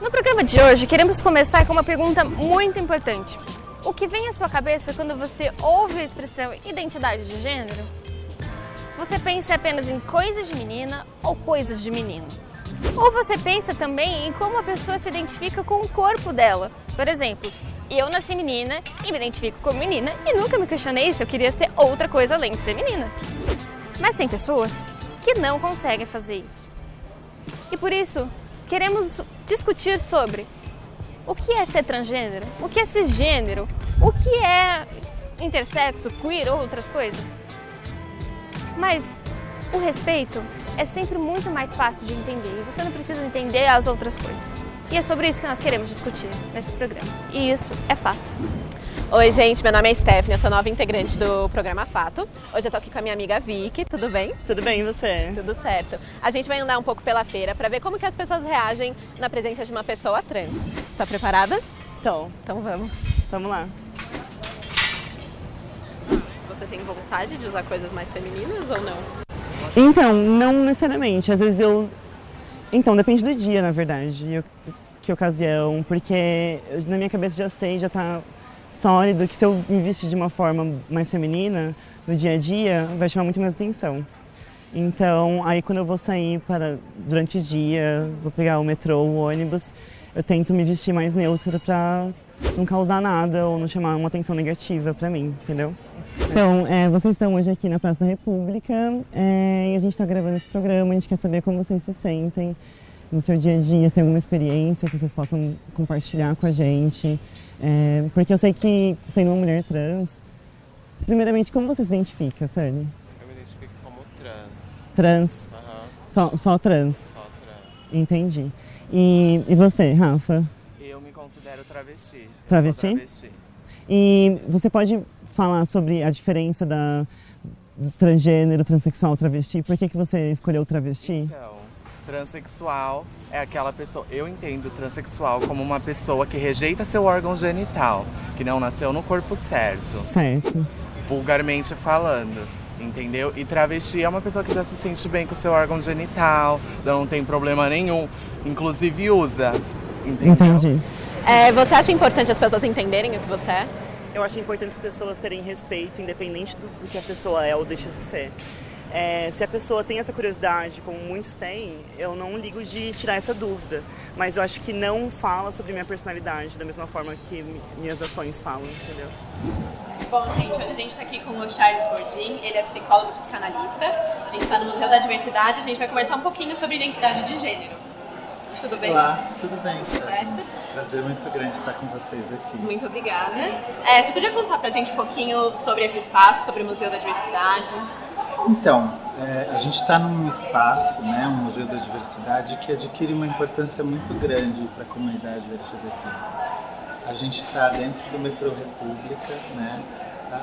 No programa de hoje, queremos começar com uma pergunta muito importante. O que vem à sua cabeça quando você ouve a expressão identidade de gênero? Você pensa apenas em coisas de menina ou coisas de menino? Ou você pensa também em como a pessoa se identifica com o corpo dela? Por exemplo, eu nasci menina e me identifico como menina e nunca me questionei se eu queria ser outra coisa além de ser menina. Mas tem pessoas que não conseguem fazer isso. E por isso, queremos discutir sobre o que é ser transgênero, o que é cisgênero, o que é intersexo, queer ou outras coisas. Mas o respeito é sempre muito mais fácil de entender e você não precisa entender as outras coisas. E é sobre isso que nós queremos discutir nesse programa. E isso é fato. Oi, gente, meu nome é Stephanie, eu sou nova integrante do programa Fato. Hoje eu tô aqui com a minha amiga Vicky, tudo bem? Tudo bem, e você? Tudo certo. A gente vai andar um pouco pela feira pra ver como que as pessoas reagem na presença de uma pessoa trans. Está preparada? Estou. Então vamos. Vamos lá. Você tem vontade de usar coisas mais femininas ou não? Então, não necessariamente. Às vezes eu... Então, depende do dia, na verdade. Que ocasião, porque na minha cabeça já sei, já tá sólido que se eu me vestir de uma forma mais feminina no dia a dia, vai chamar muito mais atenção. Então, aí quando eu vou sair durante o dia, vou pegar o metrô, o ônibus, eu tento me vestir mais neutra pra não causar nada ou não chamar uma atenção negativa pra mim, entendeu? Então, vocês estão hoje aqui na Praça da República e a gente está gravando esse programa, a gente quer saber como vocês se sentem no seu dia a dia, se tem alguma experiência que vocês possam compartilhar com a gente. Porque eu sei que, sendo uma mulher trans, primeiramente, como você se identifica, Sani? Eu me identifico como trans. Trans? Uhum. Só trans? Só trans. Entendi. E você, Rafa? Eu me considero travesti. Travesti? Eu sou travesti. E você pode falar sobre a diferença do transgênero, transexual, travesti? Por que você escolheu travesti? Então, transexual é aquela pessoa... Eu entendo transexual como uma pessoa que rejeita seu órgão genital, que não nasceu no corpo certo. Certo. Vulgarmente falando, entendeu? E travesti é uma pessoa que já se sente bem com o seu órgão genital, já não tem problema nenhum, inclusive usa, entendeu? Entendi. Você acha importante as pessoas entenderem o que você é? Eu acho importante as pessoas terem respeito, independente do que a pessoa é ou deixa de ser. Se a pessoa tem essa curiosidade, como muitos têm, eu não ligo de tirar essa dúvida. Mas eu acho que não fala sobre minha personalidade da mesma forma que minhas ações falam, entendeu? Bom, gente, hoje a gente está aqui com o Charles Bourdin, ele é psicólogo e psicanalista. A gente está no Museu da Diversidade, a gente vai conversar um pouquinho sobre identidade de gênero. Tudo bem? Olá, tudo bem. Certo. Prazer muito grande estar com vocês aqui. Muito obrigada. Você podia contar pra gente um pouquinho sobre esse espaço, sobre o Museu da Diversidade? Então, a gente está num espaço, né, um Museu da Diversidade, que adquire uma importância muito grande para a comunidade LGBT. A gente está dentro do metrô República, né?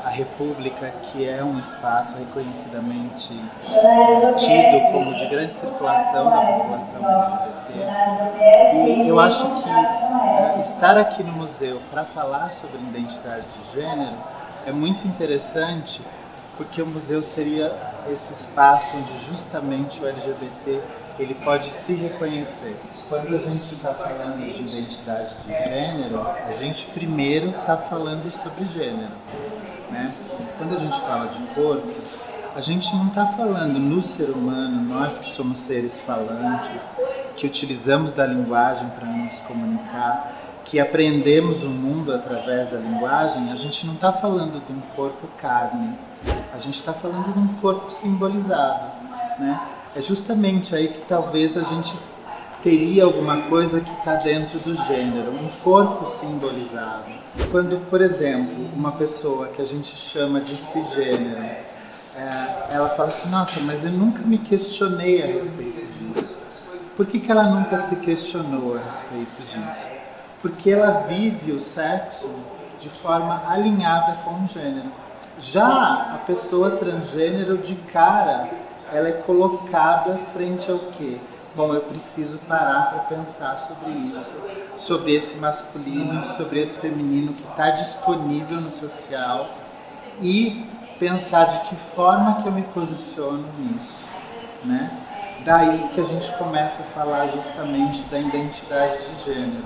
A República, que é um espaço reconhecidamente tido como de grande circulação da população LGBT. E eu acho que estar aqui no museu para falar sobre identidade de gênero é muito interessante, porque o museu seria esse espaço onde justamente o LGBT ele pode se reconhecer. Quando a gente está falando de identidade de gênero, a gente primeiro está falando sobre gênero. Né? Quando a gente fala de corpo, a gente não está falando no ser humano, nós que somos seres falantes, que utilizamos da linguagem para nos comunicar, que aprendemos o mundo através da linguagem, a gente não está falando de um corpo carne, a gente está falando de um corpo simbolizado. Né? É justamente aí que talvez a gente teria alguma coisa que está dentro do gênero, um corpo simbolizado. Quando, por exemplo, uma pessoa que a gente chama de cisgênero, ela fala assim, nossa, mas eu nunca me questionei a respeito disso. Por que ela nunca se questionou a respeito disso? Porque ela vive o sexo de forma alinhada com o gênero. Já a pessoa transgênero, de cara, ela é colocada frente ao quê? Bom, eu preciso parar para pensar sobre isso, sobre esse masculino, sobre esse feminino que está disponível no social e pensar de que forma que eu me posiciono nisso, né? Daí que a gente começa a falar justamente da identidade de gênero.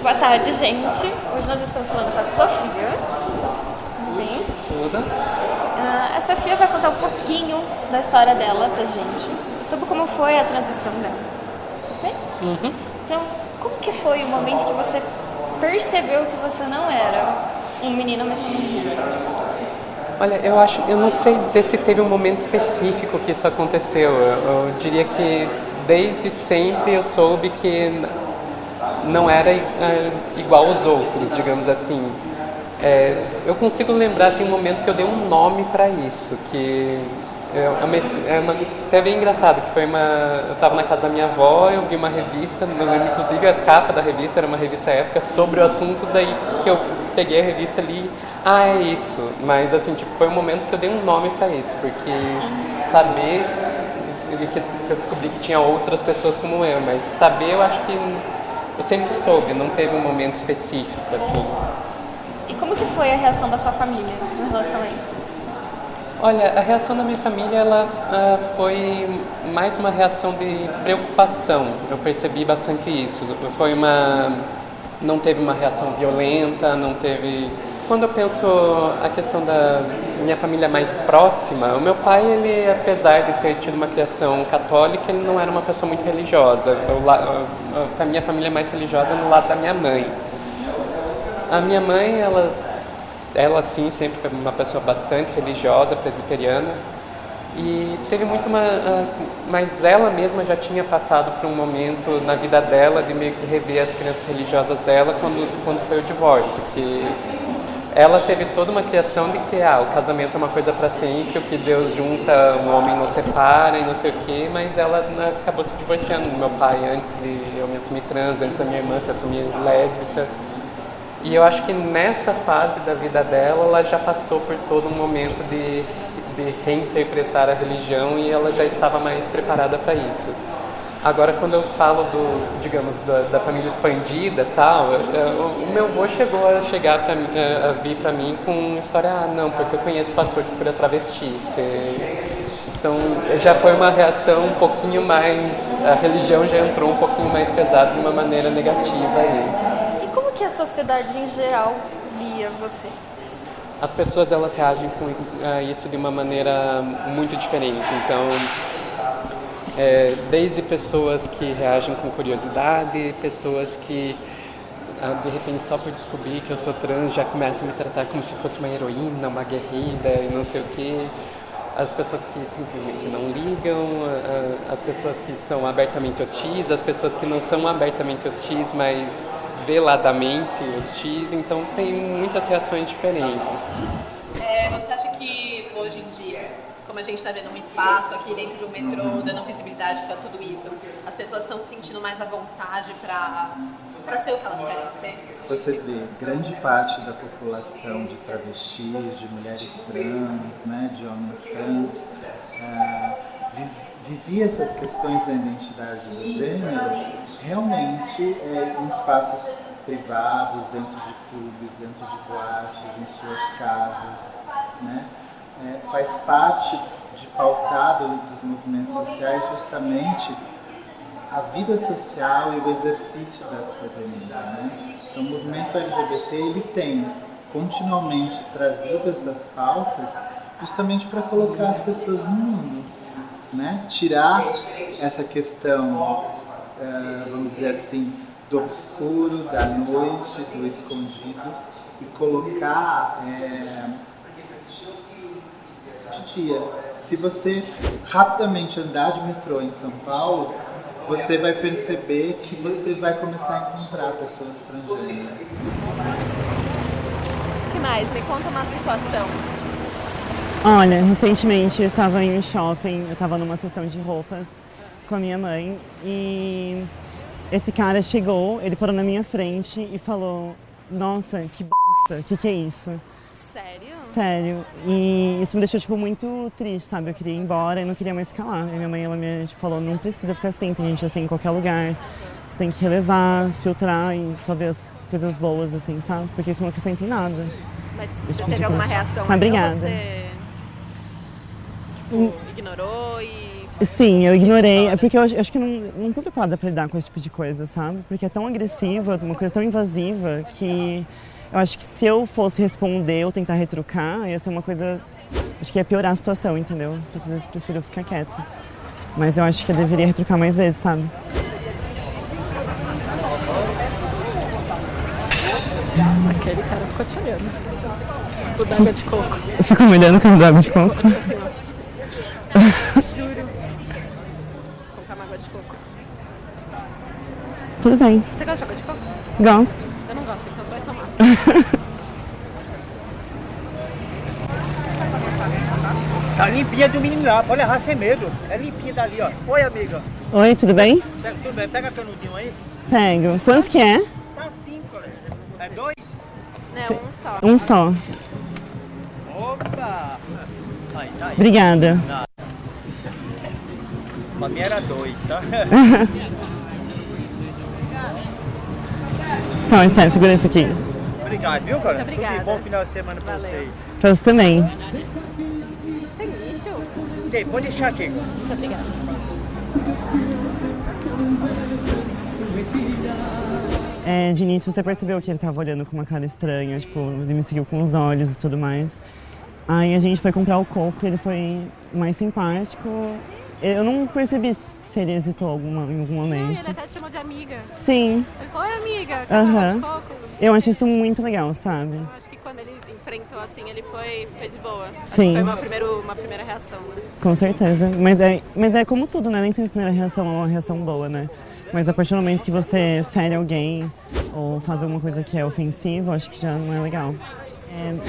Boa tarde, gente. Hoje nós estamos falando com a Sofia. Tudo bem? Tudo. A Sofia vai contar um pouquinho da história dela pra gente, sobre como foi a transição dela. Tudo bem? Uhum. Então, como que foi o momento que você percebeu que você não era um menino, mas uma menina? Olha, eu não sei dizer se teve um momento específico que isso aconteceu. Eu diria que desde sempre eu soube que não era igual aos outros, digamos assim. Eu consigo lembrar assim, um momento que eu dei um nome para isso, que até bem engraçado, que foi eu estava na casa da minha avó, eu vi uma revista, eu lembro, inclusive a capa da revista era uma revista época sobre o assunto, daí que eu peguei a revista ali, é isso, mas assim, tipo, foi um momento que eu dei um nome para isso, porque saber que eu descobri que tinha outras pessoas como eu, mas saber eu acho que eu sempre soube, não teve um momento específico assim. E como que foi a reação da sua família em relação a isso? Olha, a reação da minha família ela foi mais uma reação de preocupação. Eu percebi bastante isso. Não teve uma reação violenta, não teve. Quando eu penso a questão da minha família mais próxima, o meu pai, ele, apesar de ter tido uma criação católica, ele não era uma pessoa muito religiosa. A minha família é mais religiosa no lado da minha mãe. A minha mãe, ela sim, sempre foi uma pessoa bastante religiosa, presbiteriana, e teve muito mas ela mesma já tinha passado por um momento na vida dela de meio que rever as crenças religiosas dela quando foi o divórcio, que ela teve toda uma criação de que o casamento é uma coisa para sempre, o que Deus junta, um homem não separa e não sei o quê, mas ela acabou se divorciando do meu pai antes de eu me assumir trans, antes da minha irmã se assumir lésbica. E eu acho que nessa fase da vida dela, ela já passou por todo um momento de reinterpretar a religião e ela já estava mais preparada para isso. Agora, quando eu falo da família expandida e tal, o meu avô chegou a vir para mim com uma história, não, porque eu conheço pastor que cura travesti. Então, já foi uma reação um pouquinho mais, a religião já entrou um pouquinho mais pesada de uma maneira negativa aí. Como que a sociedade em geral via você? As pessoas elas reagem com isso de uma maneira muito diferente. Então, desde pessoas que reagem com curiosidade, pessoas que de repente só por descobrir que eu sou trans já começam a me tratar como se fosse uma heroína, uma guerreira e não sei o quê. As pessoas que simplesmente não ligam, as pessoas que são abertamente hostis, as pessoas que não são abertamente hostis, mas veladamente hostis, então tem muitas reações diferentes. Você acha que hoje em dia, como a gente está vendo um espaço aqui dentro do metrô, dando visibilidade para tudo isso, as pessoas estão se sentindo mais à vontade para ser o que elas querem ser? Você vê grande parte da população de travestis, de mulheres trans, né, de homens trans, vivia essas questões da identidade do gênero realmente em espaços privados, dentro de clubes, dentro de boates, em suas casas, né? Faz parte de pautado dos movimentos sociais justamente a vida social e o exercício da cidadania, né? Então o movimento LGBT ele tem continuamente trazido essas pautas justamente para colocar as pessoas no mundo, né? Tirar essa questão, vamos dizer assim, do obscuro, da noite, do escondido e colocar de dia. Se você rapidamente andar de metrô em São Paulo, você vai perceber que você vai começar a encontrar pessoas transgêneras. O que mais? Me conta uma situação. Olha, recentemente eu estava em um shopping, eu estava numa sessão de roupas com a minha mãe e esse cara chegou, ele parou na minha frente e falou: nossa, que bosta, que é isso? Sério? Sério. E isso me deixou, tipo, muito triste, sabe? Eu queria ir embora e não queria mais ficar lá. E minha mãe, ela me falou, não precisa ficar assim, tem gente assim em qualquer lugar. Você tem que relevar, filtrar e só ver as coisas boas, assim, sabe? Porque isso não acrescenta em nada. Mas Esse já tipo de teve alguma coisa. reação? Mas obrigada. Ou você, tipo, ignorou e... Sim, eu ignorei. É porque eu acho que não tô preparada pra lidar com esse tipo de coisa, sabe? Porque é tão agressiva, uma coisa tão invasiva que eu acho que se eu fosse responder ou tentar retrucar, ia ser uma coisa... Acho que ia piorar a situação, entendeu? Às vezes eu prefiro ficar quieta. Mas eu acho que eu deveria retrucar mais vezes, sabe? Aquele cara ficou te olhando. O da água de coco. Eu fico me olhando com a água de coco. Juro. Vou colocar uma água de coco. Tudo bem, Você gosta de água de coco? gosto. Eu não gosto, então você vai tomar. Tá limpinha do menino lá, pode levar sem medo. É limpinha dali, ó. Oi, amiga. Oi, tudo bem? Pega, tudo bem, pega canudinho aí. Pego. Quanto que é? Tá 5, colega. É 2? Não, um só. Um só. Opa! Aí, tá aí. Obrigada. Pra mim era 2, tá? Então, espera, segura isso aqui. Obrigado, viu, cara? Muito obrigada. Tudo de bom final de semana pra Valeu. vocês. Pra você também. Tem lixo? Tem, pode deixar aqui. Muito obrigada. De início você percebeu que ele tava olhando com uma cara estranha, tipo, ele me seguiu com os olhos e tudo mais. Aí a gente foi comprar o coco, ele foi mais simpático. Eu não percebi se ele hesitou em algum Não, e momento. ele até te chamou de amiga. Sim, Ele falou, oi amiga, quer Aham. uma água de coco? eu acho isso muito legal, sabe? Eu acho que quando ele enfrentou assim, ele foi de boa. Acho que Sim. foi uma primeira reação, né? Com certeza. Mas é como tudo, né? Nem sempre a primeira reação é uma reação boa, né? Mas a partir do momento que você fere alguém ou faz alguma coisa que é ofensiva, eu acho que já não é legal.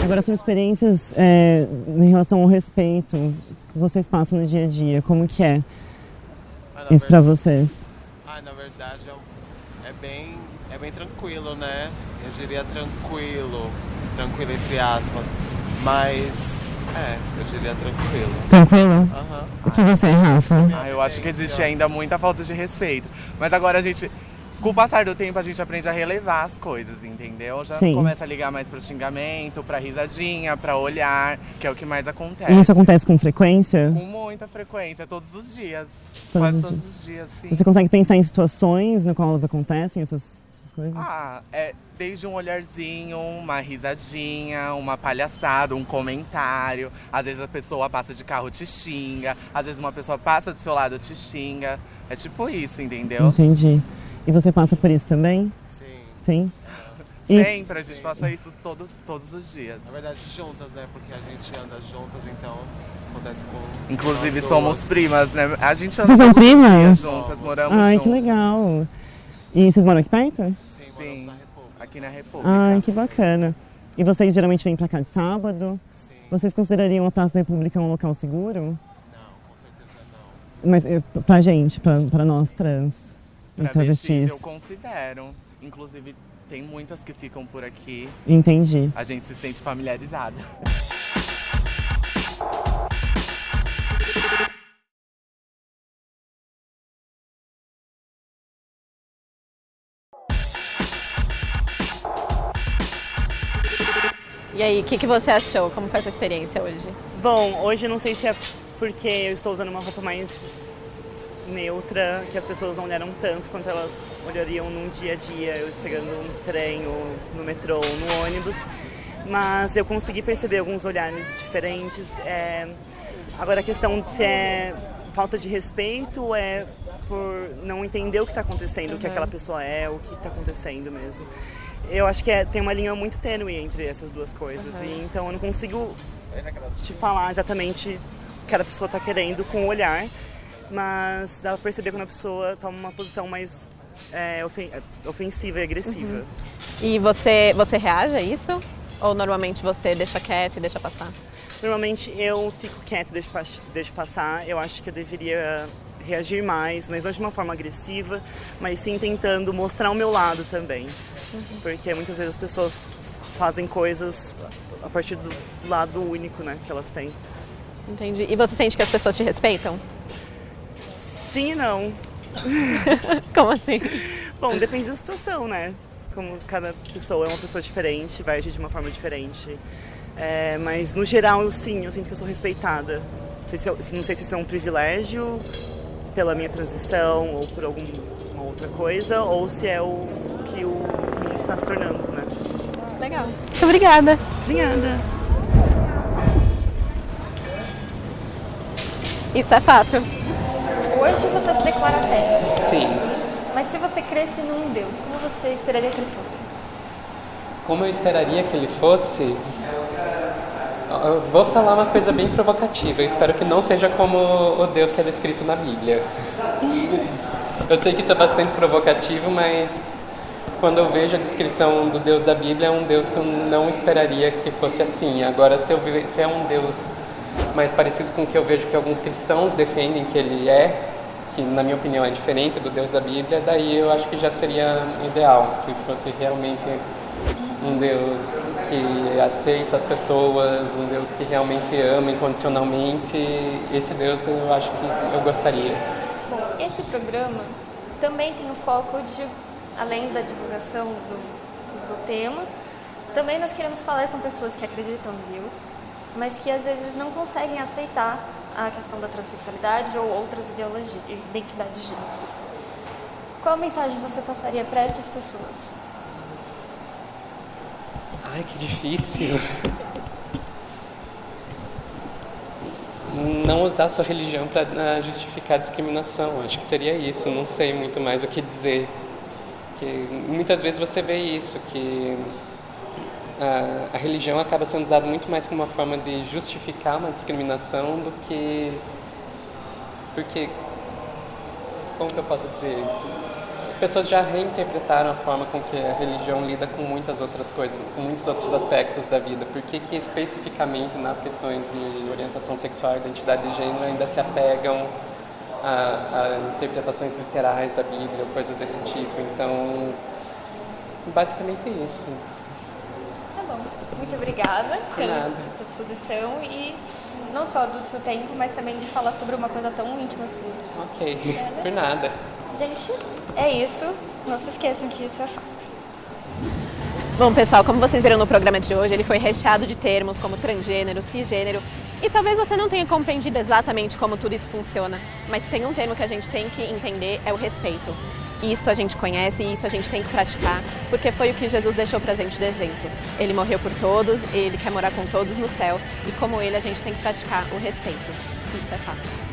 Agora, sobre experiências em relação ao respeito que vocês passam no dia a dia, como que é isso pra vocês? Na verdade é bem tranquilo, né? Eu diria tranquilo entre aspas, mas eu diria tranquilo. Tranquilo? Aham. O que você, Rafa? Eu acho que existe ainda muita falta de respeito. Mas agora com o passar do tempo, a gente aprende a relevar as coisas, entendeu? Já Sim. começa a ligar mais pro xingamento, pra risadinha, pra olhar, que é o que mais acontece. E isso acontece com frequência? Com muita frequência, todos os dias. Todos Quase os todos dias. os dias, sim. Você consegue pensar em situações no qual elas acontecem, essas coisas? Desde um olharzinho, uma risadinha, uma palhaçada, um comentário. Às vezes a pessoa passa de carro, te xinga. Às vezes uma pessoa passa do seu lado, te xinga. É tipo isso, entendeu? Entendi. E você passa por isso também? Sim. Sim? E- Sempre, a gente passa isso todos os dias. Na verdade juntas, né? Porque a gente anda juntas, então acontece com Inclusive nós somos duas. primas, né? A gente anda Vocês são todos os dias primas? juntas, moramos Ai, juntas. que legal. E vocês moram aqui perto? Sim, moramos Sim, na República. aqui na República. Ai, que bacana. E vocês geralmente vêm pra cá de sábado? Sim. Vocês considerariam a Praça da República um local seguro? Não, com certeza não. Mas pra gente, pra nós trans e Travestis travestis. eu considero. Inclusive, tem muitas que ficam por aqui. Entendi. A gente se sente familiarizada. E aí, o que você achou? Como foi a sua experiência hoje? Bom, hoje eu não sei se é porque eu estou usando uma roupa mais neutra, que as pessoas não olharam tanto quanto elas olhariam num dia a dia, eu pegando um trem ou no metrô ou no ônibus. Mas eu consegui perceber alguns olhares diferentes. Agora a questão de se é falta de respeito ou é por não entender o que está acontecendo, o que aquela pessoa é, o que está acontecendo mesmo. Eu acho que tem uma linha muito tênue entre essas duas coisas, e então eu não consigo te falar exatamente o que a pessoa está querendo com o olhar, mas dá pra perceber quando a pessoa toma uma posição mais ofensiva e agressiva. E você reage a isso? Ou normalmente você deixa quieto e deixa passar? Normalmente eu fico quieta e deixo passar. Eu acho que eu deveria reagir mais, mas não de uma forma agressiva, mas sim tentando mostrar o meu lado também. Porque muitas vezes as pessoas fazem coisas a partir do lado único, né, que elas têm. Entendi. E você sente que as pessoas te respeitam? Sim e não. Como assim? Bom, depende da situação, né? Como cada pessoa é uma pessoa diferente, vai agir de uma forma diferente. Mas no geral, sim, eu sinto que eu sou respeitada. Não sei se isso é um privilégio pela minha transição ou por alguma outra coisa, ou se é o que o mundo está se tornando, né? Legal. Muito obrigada. Obrigada. Isso é fato. Hoje você se declara ateu. Sim. Mas se você cresce num Deus, como você esperaria que ele fosse? Como eu esperaria que ele fosse? Eu vou falar uma coisa bem provocativa. Eu espero que não seja como o Deus que é descrito na Bíblia. Eu sei que isso é bastante provocativo, mas quando eu vejo a descrição do Deus da Bíblia, é um Deus que eu não esperaria que fosse assim. Agora, se é um Deus mais parecido com o que eu vejo que alguns cristãos defendem que ele é, que na minha opinião é diferente do Deus da Bíblia, daí eu acho que já seria ideal, se fosse realmente um Deus que aceita as pessoas, um Deus que realmente ama incondicionalmente. Esse Deus eu acho que eu gostaria. Bom, esse programa também tem o foco de, além da divulgação do tema, também nós queremos falar com pessoas que acreditam em Deus, mas que às vezes não conseguem aceitar a questão da transexualidade ou outras identidades de gênero. Qual mensagem você passaria para essas pessoas? Ai, que difícil. Não usar sua religião para justificar a discriminação. Acho que seria isso. Não sei muito mais o que dizer. Que muitas vezes você vê isso, que a religião acaba sendo usada muito mais como uma forma de justificar uma discriminação do que... Porque, como que eu posso dizer? As pessoas já reinterpretaram a forma com que a religião lida com muitas outras coisas, com muitos outros aspectos da vida. Por que especificamente nas questões de orientação sexual e identidade de gênero ainda se apegam a interpretações literais da Bíblia ou coisas desse tipo? Então, basicamente isso. Tá bom. Muito obrigada pela sua disposição e não só do seu tempo, mas também de falar sobre uma coisa tão íntima sua. Ok, por nada. Gente, é isso. Não se esqueçam que isso é fato. Bom, pessoal, como vocês viram no programa de hoje, ele foi recheado de termos como transgênero, cisgênero, e talvez você não tenha compreendido exatamente como tudo isso funciona, mas tem um termo que a gente tem que entender, é o respeito. Isso a gente conhece e isso a gente tem que praticar, porque foi o que Jesus deixou pra gente de exemplo. Ele morreu por todos, ele quer morar com todos no céu, e como ele a gente tem que praticar o respeito. Isso é fato.